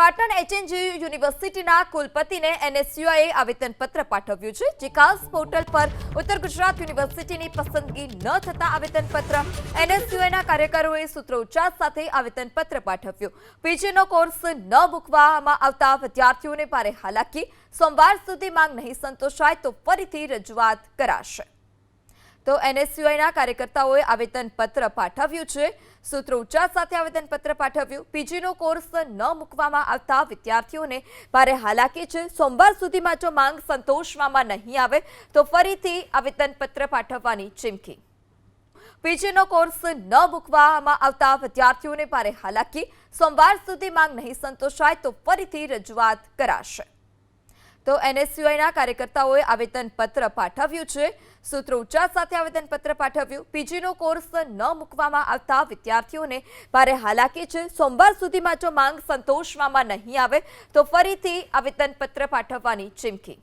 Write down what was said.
Patan HNGU યુનિવર્સિટીના કુલપતિને એનએસયુઆઈએ આવેદનપત્ર પાઠવ્યું છે। જીકાસ પોર્ટલ પર ઉત્તર ગુજરાત યુનિવર્સિટીની પસંદગી ન થતા આવેદનપત્ર એનએસયુઆઈના કાર્યકરોએ સૂત્રોચ્ચાર સાથે આવેદનપત્ર પાઠવ્યું। પીજીનો કોર્સ ન મૂકવામાં આવતા વિદ્યાર્થીઓને ભારે હાલાકી, સોમવાર સુધી માંગ નહીં સંતોષાય તો ફરીથી રજૂઆત કરાશે। તો એનએસયુઆઈના કાર્યકર્તાઓએ આવેદનપત્ર પાઠવ્યું છે। સૂત્રોચ્ચાર સાથે આવેદનપત્ર પાઠવ્યું। પીજીનો કોર્સ ન મૂકવામાં આવતા વિદ્યાર્થીઓને ભારે હાલાકી છે। સોમવાર સુધીમાં જો માંગ સંતોષવામાં નહીં આવે તો ફરીથી આવેદનપત્ર પાઠવવાની ચીમકી। પીજીનો કોર્સ ન મૂકવામાં આવતા વિદ્યાર્થીઓને ભારે હાલાકી, સોમવાર સુધી માંગ નહીં સંતોષાય તો ફરીથી રજૂઆત કરાશે। તો એનએસયુઆઈના કાર્યકર્તાઓએ આવેદનપત્ર પાઠવ્યું છે। સૂત્રોચ્ચાર સાથે આવેદનપત્ર પાઠવ્યું। પીજીનો કોર્સ ન મૂકવામાં આવતા વિદ્યાર્થીઓને ભારે હાલાકી છે। સોમવાર સુધીમાં જો માંગ સંતોષવામાં નહીં આવે તો ફરીથી આવેદનપત્ર પાઠવવાની ચીમકી।